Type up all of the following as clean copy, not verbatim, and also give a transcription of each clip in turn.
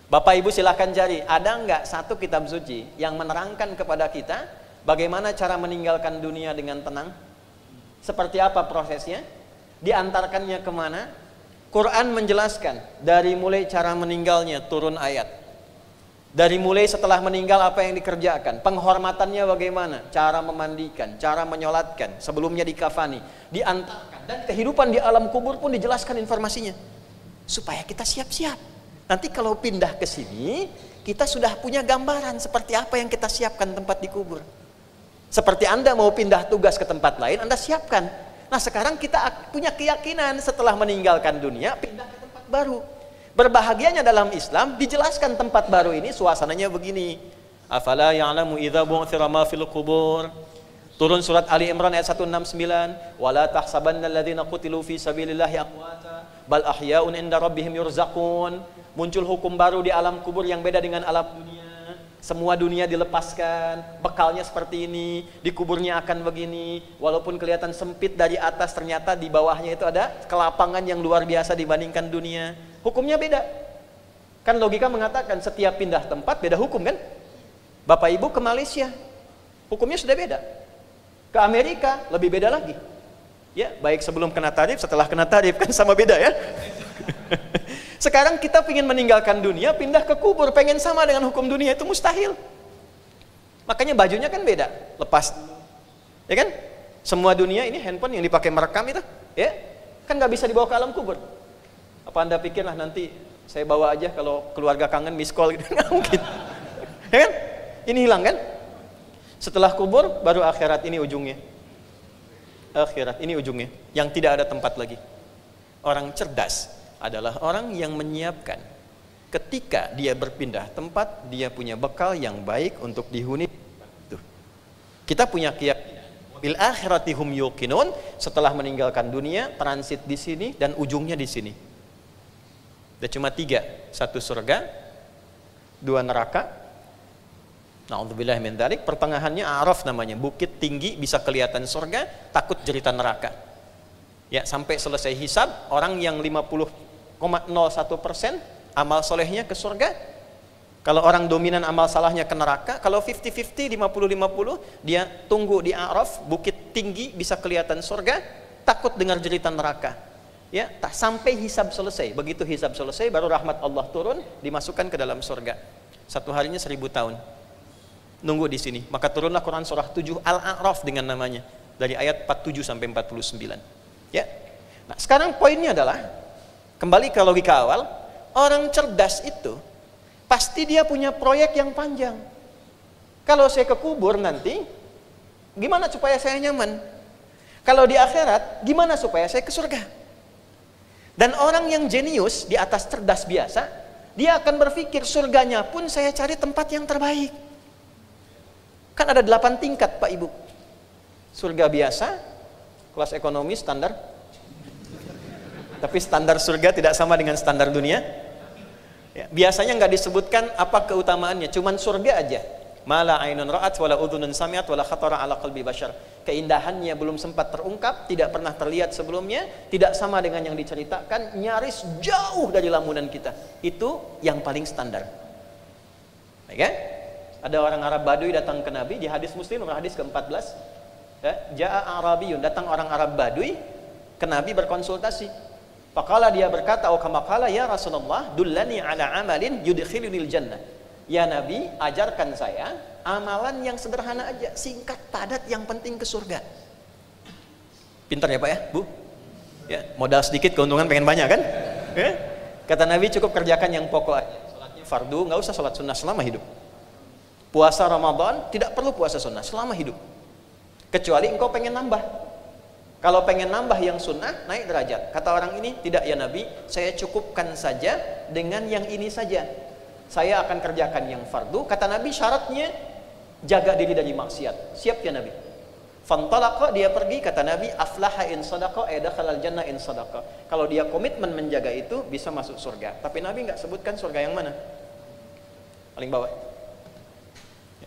Bapak Ibu silahkan cari, ada nggak satu kitab suci yang menerangkan kepada kita bagaimana cara meninggalkan dunia dengan tenang? Seperti apa prosesnya? Diantarkannya kemana? Quran menjelaskan dari mulai cara meninggalnya turun ayat. Dari mulai setelah meninggal apa yang dikerjakan, penghormatannya bagaimana, cara memandikan, cara menyolatkan, sebelumnya dikafani, diantarkan, dan kehidupan di alam kubur pun dijelaskan informasinya. Supaya kita siap-siap. Nanti kalau pindah ke sini, kita sudah punya gambaran seperti apa yang kita siapkan tempat di kubur. Seperti Anda mau pindah tugas ke tempat lain, Anda siapkan. Nah sekarang kita punya keyakinan setelah meninggalkan dunia, pindah ke tempat baru. Berbahagianya dalam Islam, dijelaskan tempat baru ini suasananya begini. Afala ya'lamu idza bu'thira ma fil qubur. Turun surat Ali Imran ayat 169. Wala tahsabanna alladhina qutilu fi sabilillahi amwata bal ahya'un inda rabbihim yurzaqun. Muncul hukum baru di alam kubur yang beda dengan alam dunia. Semua dunia dilepaskan, bekalnya seperti ini, di kuburnya akan begini. Walaupun kelihatan sempit dari atas, ternyata di bawahnya itu ada kelapangan yang luar biasa dibandingkan dunia. Hukumnya beda. Kan logika mengatakan setiap pindah tempat beda hukum kan? Bapak Ibu ke Malaysia, hukumnya sudah beda. Ke Amerika lebih beda lagi. Ya, baik sebelum kena tarif, setelah kena tarif kan sama beda ya. Sekarang kita ingin meninggalkan dunia, pindah ke kubur, pengen sama dengan hukum dunia, itu mustahil. Makanya bajunya kan beda, lepas, ya kan? Semua dunia ini handphone yang dipakai merekam itu, ya, kan nggak bisa dibawa ke alam kubur. Apa Anda pikirlah nanti saya bawa aja kalau keluarga kangen miss call gitu, nggak mungkin, ya kan? Ini hilang kan? Setelah kubur baru akhirat, ini ujungnya. Akhirat ini ujungnya, yang tidak ada tempat lagi. Orang cerdas adalah orang yang menyiapkan ketika dia berpindah tempat, dia punya bekal yang baik untuk dihuni. Tuh. Kita punya keyakinan bil akhirati hum yuqinun, setelah meninggalkan dunia transit di sini dan ujungnya di sini. Ada cuma 3, 1 surga, 2 neraka. Na'udzubillah min dzalik, pertengahannya A'raf namanya, bukit tinggi bisa kelihatan surga, takut jerita neraka. Ya, sampai selesai hisab, orang yang 50,01% amal solehnya ke surga. Kalau orang dominan amal salahnya ke neraka. Kalau 50-50, 50-50, dia tunggu di A'raf, bukit tinggi bisa kelihatan surga, takut dengar jeritan neraka. Ya, tak sampai hisab selesai. Begitu hisab selesai, baru rahmat Allah turun, dimasukkan ke dalam surga. 1 harinya 1000 tahun. Nunggu di sini. Maka turunlah Quran surah 7 Al-A'raf dengan namanya, dari ayat 47 sampai 49. Ya. Nah, sekarang poinnya adalah kembali ke logika awal, orang cerdas itu pasti dia punya proyek yang panjang. Kalau saya ke kubur nanti, gimana supaya saya nyaman? Kalau di akhirat, gimana supaya saya ke surga? Dan orang yang jenius di atas cerdas biasa, dia akan berpikir surganya pun saya cari tempat yang terbaik. Kan ada 8 tingkat Pak Ibu. Surga biasa, kelas ekonomi standar. Tapi standar surga tidak sama dengan standar dunia. Ya, biasanya nggak disebutkan apa keutamaannya, cuman surga aja. Mala ainun ra'at wala udhunun sami'at wala khatara ala qalbi bashar. Keindahannya belum sempat terungkap, tidak pernah terlihat sebelumnya, tidak sama dengan yang diceritakan, nyaris jauh dari lamunan kita. Itu yang paling standar. Baik ya? Ada orang Arab Baduy datang ke Nabi, di hadis Muslim, hadis ke-14. Ya, Ja'a Arabiyun, datang orang Arab Baduy ke Nabi berkonsultasi. Faqala, dia berkata, oh kama qala ya Rasulullah, dullani ala amalin yudkhilunil jannah. Ya Nabi, ajarkan saya amalan yang sederhana aja, singkat, padat, yang penting ke surga. Pintar ya Pak ya, Bu? Ya, modal sedikit keuntungan pengen banyak kan? Ya? Kata Nabi, cukup kerjakan yang pokok aja. Salatnya fardu, nggak usah salat sunnah selama hidup. Puasa Ramadan tidak perlu puasa sunnah selama hidup, kecuali engkau pengen nambah. Kalau pengen nambah yang sunnah, naik derajat. Kata orang ini, tidak ya Nabi, saya cukupkan saja dengan yang ini saja. Saya akan kerjakan yang fardu. Kata Nabi, syaratnya jaga diri dari maksiat. Siap ya Nabi? Fantalaqa, dia pergi. Kata Nabi, aflaha in sadaqa dakhalal jannah in sadaqa. Kalau dia komitmen menjaga itu, bisa masuk surga. Tapi Nabi nggak sebutkan surga yang mana. Paling bawah.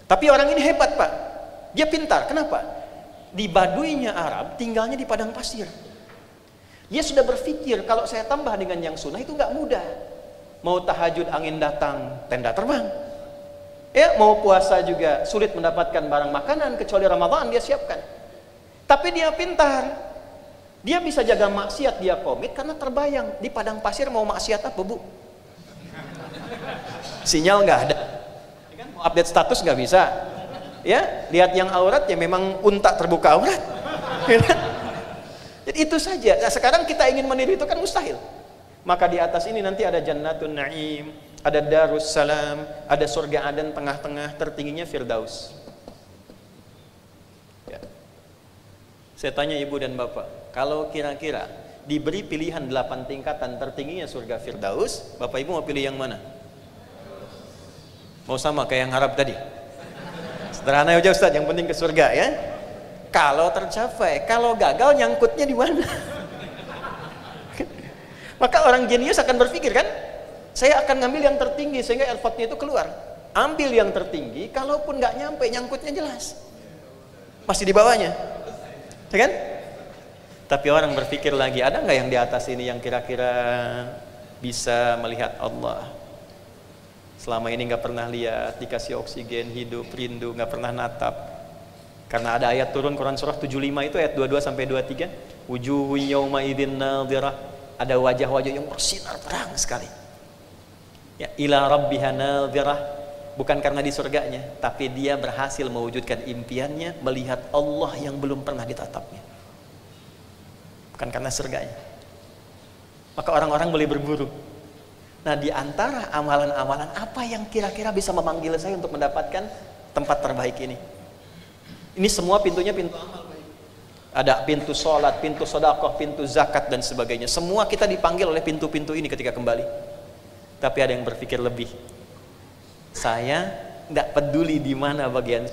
Tapi orang ini hebat Pak, dia pintar. Kenapa? Di Baduynya Arab, tinggalnya di padang pasir. Dia sudah berpikir, kalau saya tambah dengan yang sunnah itu nggak mudah. Mau tahajud angin datang, tenda terbang. Ya, mau puasa juga sulit mendapatkan barang makanan kecuali Ramadan dia siapkan. Tapi dia pintar. Dia bisa jaga maksiat, dia komit karena terbayang di padang pasir mau maksiat apa, Bu? Sinyal nggak ada. Mau update status nggak bisa. Ya, lihat yang aurat ya memang unta terbuka aurat. Jadi itu saja. Nah, sekarang kita ingin meniru itu kan mustahil. Maka di atas ini nanti ada Jannatun Naim, ada Darussalam, ada surga Aden tengah-tengah, tertingginya Firdaus. Ya. Saya tanya ibu dan bapak, kalau kira-kira diberi pilihan 8 tingkatan, tertingginya surga Firdaus, bapak ibu mau pilih yang mana? Mau sama kayak yang Arab tadi? Sederhana aja Ustaz, yang penting ke surga ya. Kalau tercapai, kalau gagal nyangkutnya di mana? Maka orang jenius akan berpikir kan, saya akan ngambil yang tertinggi sehingga effort-nya itu keluar. Ambil yang tertinggi, kalaupun nggak nyampe, nyangkutnya jelas. Masih di bawahnya. Ya kan? Tapi orang berpikir lagi, ada nggak yang di atas ini yang kira-kira bisa melihat Allah? Selama ini nggak pernah lihat, dikasih oksigen, hidup, rindu, nggak pernah natap. Karena ada ayat turun Quran surah 75 itu ayat 22 sampai 23. Wujuhu yawma idzin nadhirah. Ada wajah-wajah yang bersinar terang sekali. Ya, ila rabbiha nadhirah, bukan karena di surganya, tapi dia berhasil mewujudkan impiannya melihat Allah yang belum pernah ditatapnya. Bukan karena surganya. Maka orang-orang mulai berburu. Nah, di antara amalan-amalan apa yang kira-kira bisa memanggil saya untuk mendapatkan tempat terbaik ini? Ini semua pintunya pintu amal. Ada pintu sholat, pintu sedekah, pintu zakat dan sebagainya. Semua kita dipanggil oleh pintu-pintu ini ketika kembali. Tapi ada yang berpikir lebih. Saya nggak peduli di mana bagian